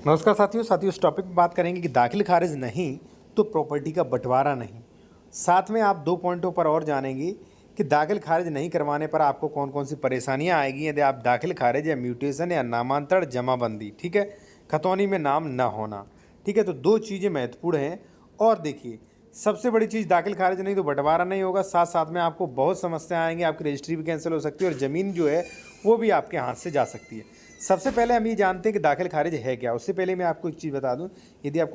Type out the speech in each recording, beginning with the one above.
नमस्कार साथियों इस टॉपिक पर बात करेंगे कि दाखिल खारिज नहीं तो प्रॉपर्टी का बंटवारा नहीं। साथ में आप 2 पॉइंटों पर और जानेंगे कि दाखिल खारिज नहीं करवाने पर आपको कौन कौन सी परेशानियां आएगी यदि आप दाखिल खारिज या म्यूटेशन या नामांतरण जमाबंदी, ठीक है, खतौनी में नाम न होना, ठीक है। तो 2 चीज़ें महत्वपूर्ण हैं। और देखिए, सबसे बड़ी चीज़ दाखिल खारिज नहीं तो बंटवारा नहीं होगा। साथ साथ में आपको बहुत समस्या आएंगी, आपकी रजिस्ट्री भी कैंसिल हो सकती है और ज़मीन जो है वो भी आपके हाथ से जा सकती है। सबसे पहले हम ये जानते हैं कि दाखिल खारिज है क्या। उससे पहले मैं आपको एक चीज़ बता दूं, यदि आप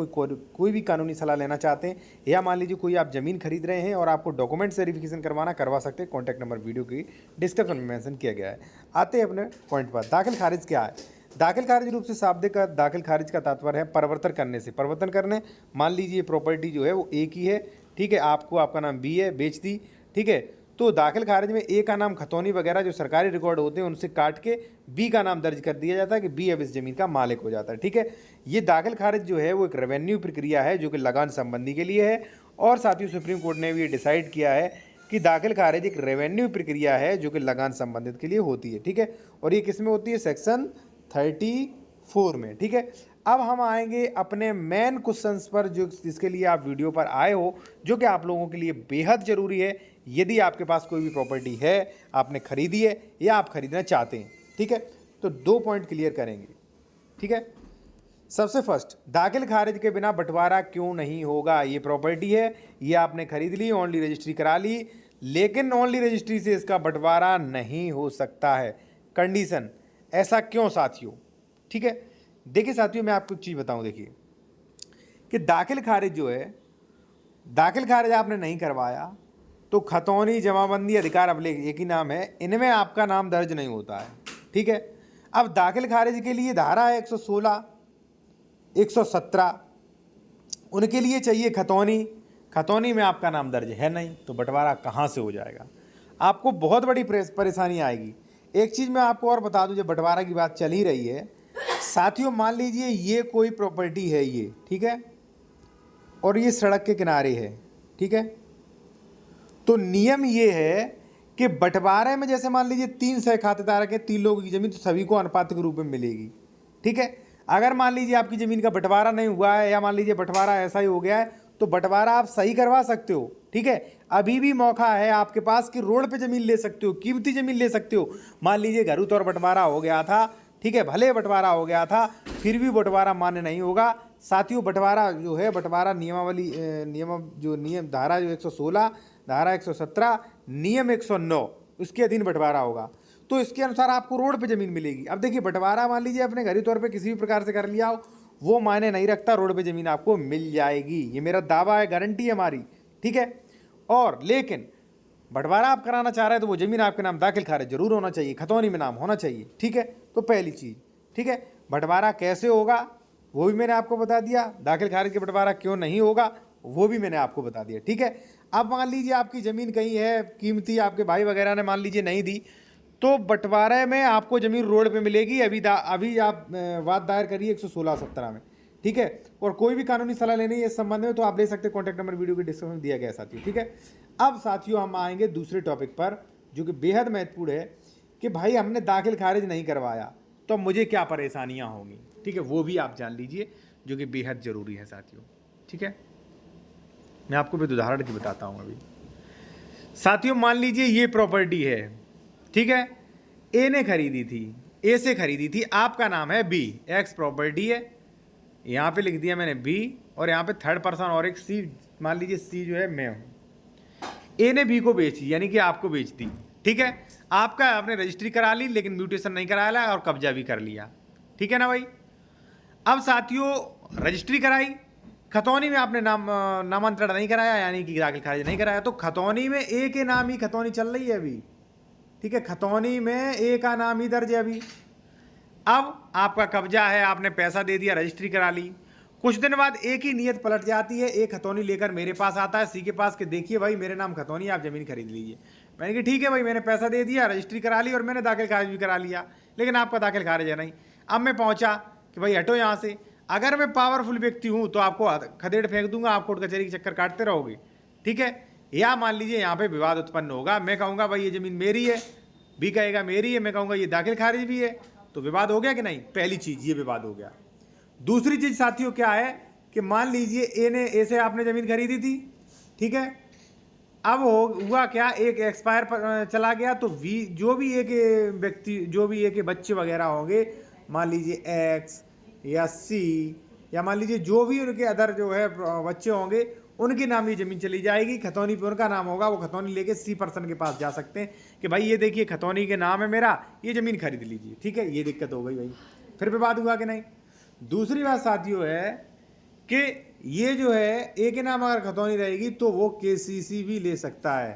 कोई भी कानूनी सलाह लेना चाहते हैं या मान लीजिए कोई आप ज़मीन खरीद रहे हैं और आपको डॉक्यूमेंट्स वेरिफिकेशन करवा सकते हैं। कॉन्टैक्ट नंबर वीडियो की डिस्क्रिप्शन में मेंशन किया गया है। आते हैं अपने पॉइंट पर। दाखिल खारिज क्या है? दाखिल खारिज रूप से शाब्दिक का दाखिल खारिज का तात्पर्य है परिवर्तन करने से। परिवर्तन करने, मान लीजिए प्रॉपर्टी जो है वो ए की है, ठीक है, आपका नाम बी है, बेच दी, ठीक है। तो दाखिल खारिज में ए का नाम खतौनी वगैरह जो सरकारी रिकॉर्ड होते हैं उनसे काट के बी का नाम दर्ज कर दिया जाता है कि बी अब इस जमीन का मालिक हो जाता है, ठीक है। ये दाखिल खारिज जो है वो एक रेवेन्यू प्रक्रिया है जो कि लगान संबंधी के लिए है। और साथियों, सुप्रीम कोर्ट ने भी ये डिसाइड किया है कि दाखिल खारिज एक रेवेन्यू प्रक्रिया है जो कि लगान संबंधित के लिए होती है, ठीक है। और ये किस में होती है? सेक्शन 34 में, ठीक है। अब हम आएंगे अपने मेन क्वेश्चंस पर जो जिसके लिए आप वीडियो पर आए हो, जो कि आप लोगों के लिए बेहद ज़रूरी है। यदि आपके पास कोई भी प्रॉपर्टी है, आपने खरीदी है या आप खरीदना चाहते हैं, ठीक है, तो 2 पॉइंट क्लियर करेंगे, ठीक है। सबसे फर्स्ट, दाखिल खारिज के बिना बंटवारा क्यों नहीं होगा? ये प्रॉपर्टी है, ये आपने खरीद ली, ओनली रजिस्ट्री करा ली, लेकिन ओनली रजिस्ट्री से इसका बंटवारा नहीं हो सकता है। कंडीशन, ऐसा क्यों साथियों? ठीक है, देखिए साथियों, मैं आपको एक चीज़ बताऊं। देखिए कि दाखिल खारिज जो है, दाखिल खारिज आपने नहीं करवाया तो खतौनी, जमाबंदी, अधिकार अभिलेख एक ही नाम है, इनमें आपका नाम दर्ज नहीं होता है, ठीक है। अब दाखिल खारिज के लिए धारा है 116, 117, उनके लिए चाहिए खतौनी। खतौनी में आपका नाम दर्ज है नहीं, तो बंटवारा कहाँ से हो जाएगा? आपको बहुत बड़ी परेशानी आएगी। एक चीज़ मैं आपको और बता दूं, जब बंटवारा की बात चल ही रही है साथियों, मान लीजिए ये कोई प्रॉपर्टी है, ये ठीक है, और ये सड़क के किनारे है, ठीक है। तो नियम ये है कि बंटवारे में जैसे मान लीजिए 3 सह खातेदार के 3 लोगों की जमीन, तो सभी को अनुपातिक रूप में मिलेगी, ठीक है। अगर मान लीजिए आपकी ज़मीन का बंटवारा नहीं हुआ है या मान लीजिए बंटवारा ऐसा ही हो गया है, तो बंटवारा आप सही करवा सकते हो, ठीक है। अभी भी मौका है आपके पास कि रोड पे ज़मीन ले सकते हो, कीमती ज़मीन ले सकते हो। मान लीजिए घरू तौर बंटवारा हो गया था, ठीक है, भले बंटवारा हो गया था, फिर भी बंटवारा मान्य नहीं होगा साथियों। बंटवारा जो है, बंटवारा नियमावली नियम धारा जो 116, धारा 117, नियम 109, उसके अधीन बंटवारा होगा। तो इसके अनुसार आपको रोड पे ज़मीन मिलेगी। अब देखिए, बंटवारा मान लीजिए अपने घरेलू तौर पे किसी भी प्रकार से कर लिया हो, वो मायने नहीं रखता, रोड पे ज़मीन आपको मिल जाएगी। ये मेरा दावा है, गारंटी है हमारी, ठीक है। और लेकिन बंटवारा आप कराना चाह रहे हैं तो वो ज़मीन आपके नाम दाखिल खारिज जरूर होना चाहिए, खतौनी में नाम होना चाहिए, ठीक है। तो पहली चीज़, ठीक है। बंटवारा कैसे होगा वो भी मैंने आपको बता दिया, दाखिल खारिज के बंटवारा क्यों नहीं होगा वो भी मैंने आपको बता दिया, ठीक है। अब मान लीजिए आपकी ज़मीन कहीं है कीमती, आपके भाई वगैरह ने मान लीजिए नहीं दी, तो बंटवारे में आपको ज़मीन रोड पे मिलेगी। अभी आप बात दायर करिए 116-17 में, ठीक है। और कोई भी कानूनी सलाह लेनी है इस संबंध में तो आप ले सकते हैं, कॉन्टैक्ट नंबर वीडियो के डिस्क्रिप्शन में दिया गया है साथियों, ठीक है। अब साथियों हम आएंगे दूसरे टॉपिक पर जो कि बेहद महत्वपूर्ण है कि भाई हमने दाखिल खारिज नहीं करवाया तो मुझे क्या परेशानियाँ होंगी, ठीक है, वो भी आप जान लीजिए, जो कि बेहद ज़रूरी है साथियों, ठीक है। मैं आपको भी उदाहरण की बताता हूँ अभी साथियों। मान लीजिए ये प्रॉपर्टी है, ठीक है, ए ने खरीदी थी, ए से खरीदी थी, आपका नाम है बी, एक्स प्रॉपर्टी है, यहाँ पे लिख दिया मैंने बी, और यहाँ पे थर्ड पर्सन और एक सी, मान लीजिए सी जो है मैं हूँ। ए ने बी को बेची, यानी कि आपको बेच दी, ठीक है। आपका आपने रजिस्ट्री करा ली लेकिन म्यूटेशन नहीं कराया और कब्जा भी कर लिया, ठीक है ना भाई। अब साथियों रजिस्ट्री कराई, खतौनी में आपने नामांतरण नहीं कराया, यानी कि दाखिल खारिज नहीं कराया, तो खतौनी में ए के नाम ही खतौनी चल रही है अभी, ठीक है। खतौनी में ए का नाम ही दर्ज है अभी। अब आपका कब्जा है, आपने पैसा दे दिया, रजिस्ट्री करा ली, कुछ दिन बाद ए की नीयत पलट जाती है, ए खतौनी लेकर मेरे पास आता है, सी के पास कि देखिए भाई मेरे नाम खतौनी, आप ज़मीन खरीद लीजिए। मैंने कहा ठीक है भाई, मैंने पैसा दे दिया, रजिस्ट्री करा ली और मैंने दाखिल खारिज भी करा लिया, लेकिन आपका दाखिल खारिज है नहीं। अब मैं पहुंचा कि भाई हटो यहाँ से। अगर मैं पावरफुल व्यक्ति हूँ तो आपको खदेड़ फेंक दूंगा, आप कोर्ट कचहरी के चक्कर काटते रहोगे, ठीक है। या मान लीजिए यहाँ पे विवाद उत्पन्न होगा, मैं कहूँगा भाई ये ज़मीन मेरी है, बी कहेगा मेरी है, मैं कहूँगा ये दाखिल खारिज भी है, तो विवाद हो गया कि नहीं? पहली चीज़ ये विवाद हो गया। दूसरी चीज साथियों क्या है कि मान लीजिए ए से आपने जमीन खरीदी थी, ठीक है। अब हुआ क्या, एक एक्सपायर पर चला गया, तो जो भी एक व्यक्ति, जो भी एक बच्चे वगैरह होंगे, मान लीजिए एक्स या सी, या मान लीजिए जो भी उनके अदर जो है बच्चे होंगे, उनके नाम ये ज़मीन चली जाएगी। खतौनी पे उनका नाम होगा, वो खतौनी लेके सी पर्सन के पास जा सकते हैं कि भाई ये देखिए खतौनी के नाम है मेरा, ये ज़मीन खरीद लीजिए, ठीक है। ये दिक्कत हो गई भाई, फिर विवाद हुआ कि नहीं। दूसरी बात साथियों है कि ये जो है ए के नाम अगर खतौनी रहेगी तो वो केसीसी भी ले सकता है,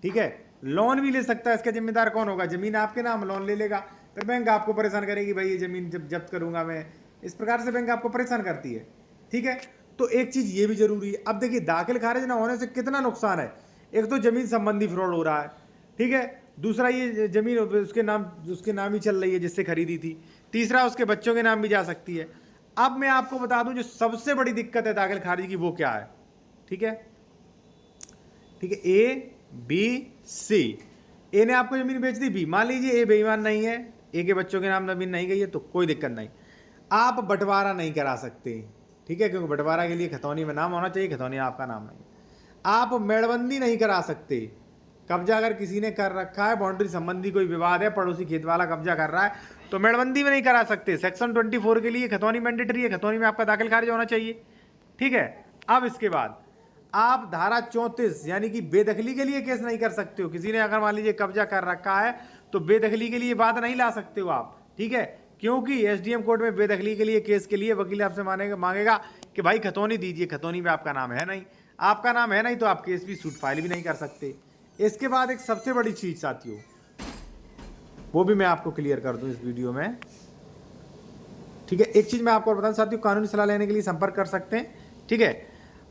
ठीक है। लोन भी ले सकता है। इसका जिम्मेदार कौन होगा? जमीन आपके नाम, लोन ले लेगा, फिर बैंक आपको परेशान करेगी, भाई ये जमीन जब जब्त करूंगा मैं। इस प्रकार से बैंक आपको परेशान करती है, ठीक है। तो एक चीज ये भी जरूरी है। अब देखिए दाखिल खारिज ना होने से कितना नुकसान है। एक तो जमीन संबंधी फ्रॉड हो रहा है, ठीक है। दूसरा ये जमीन उसके नाम ही चल रही है जिससे खरीदी थी। तीसरा उसके बच्चों के नाम भी जा सकती है। अब मैं आपको बता दूं जो सबसे बड़ी दिक्कत है दाखिल खारिज की, वो क्या है, ठीक है। ठीक है, ए बी सी, ए ने आपको जमीन बेच दी, बी, मान लीजिए ए बेईमान नहीं है, ए के बच्चों के नाम जमीन नहीं गई है, तो कोई दिक्कत नहीं, आप बंटवारा नहीं करा सकते, ठीक है, क्योंकि बंटवारा के लिए खतौनी में नाम होना चाहिए, खतौनी आपका नाम नहीं। आप मेड़बंदी नहीं करा सकते। कब्जा अगर किसी ने कर रखा है, बाउंड्री संबंधी कोई विवाद है, पड़ोसी खेत वाला कब्जा कर रहा है, तो मेड़बंदी में नहीं करा सकते। सेक्शन 24 के लिए खतौनी मैंडेटरी है, खतौनी में आपका दाखिल खारिज होना चाहिए, ठीक है। अब इसके बाद आप धारा 34 यानी कि बेदखली के लिए केस नहीं कर सकते हो। किसी ने अगर मान लीजिए कब्जा कर रखा है तो बेदखली के लिए बात नहीं ला सकते हो आप, ठीक है। क्योंकि एसडीएम कोर्ट में बेदखली के लिए केस के लिए वकील आपसे मांगेगा कि भाई खतौनी दीजिए, खतौनी में आपका नाम है नहीं, आपका नाम है नहीं, तो आप केस भी सूट फाइल भी नहीं कर सकते। इसके बाद एक सबसे बड़ी चीज साथियों, वो भी मैं आपको क्लियर कर दूं इस वीडियो में, ठीक है। एक चीज मैं आपको बता दूं साथियों, कानूनी सलाह लेने के लिए संपर्क कर सकते हैं, ठीक है।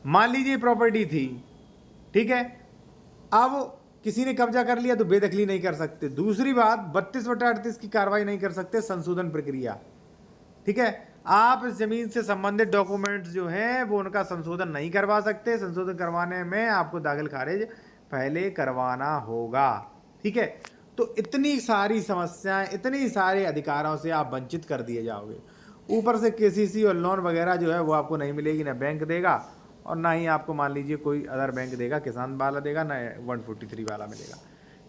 मान लीजिए प्रॉपर्टी थी, ठीक है, अब किसी ने कब्जा कर लिया तो बेदखली नहीं कर सकते। दूसरी बात 32/38 की कार्रवाई नहीं कर सकते, संशोधन प्रक्रिया, ठीक है। आप इस जमीन से संबंधित डॉक्यूमेंट्स जो हैं वो उनका संशोधन नहीं करवा सकते। संशोधन करवाने में आपको दाखिल खारिज पहले करवाना होगा, ठीक है। तो इतनी सारी समस्याएं, इतनी सारे अधिकारों से आप वंचित कर दिए जाओगे। ऊपर से केसीसी और लोन वगैरह जो है वो आपको नहीं मिलेगी, ना बैंक देगा और ना ही आपको मान लीजिए कोई अदर बैंक देगा, किसान वाला देगा, ना 143 वाला मिलेगा,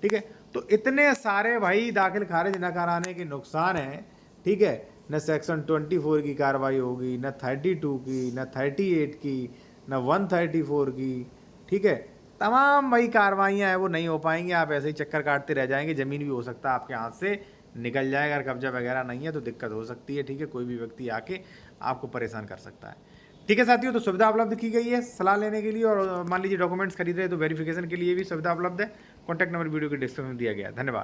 ठीक है। तो इतने सारे भाई दाखिल खारिज न कराने के नुकसान हैं, ठीक है। न सेक्शन 24 की कार्रवाई होगी, न 32 की, न 38 की, न 134 की, ठीक है। तमाम वही कार्रवाइयाँ हैं वो नहीं हो पाएंगी। आप ऐसे ही चक्कर काटते रह जाएंगे। ज़मीन भी हो सकता है आपके हाथ से निकल जाए, अगर कब्जा वगैरह नहीं है तो दिक्कत हो सकती है, ठीक है। कोई भी व्यक्ति आके आपको परेशान कर सकता है, ठीक है साथियों। तो सुविधा उपलब्ध की गई है सलाह लेने के लिए, और मान लीजिए डॉक्यूमेंट्स खरीद रहे तो वेरिफिकेशन के लिए भी सुविधा उपलब्ध है। कॉन्टैक्ट नंबर वीडियो के डिस्क्रिप्शन में दिया गया है। धन्यवाद।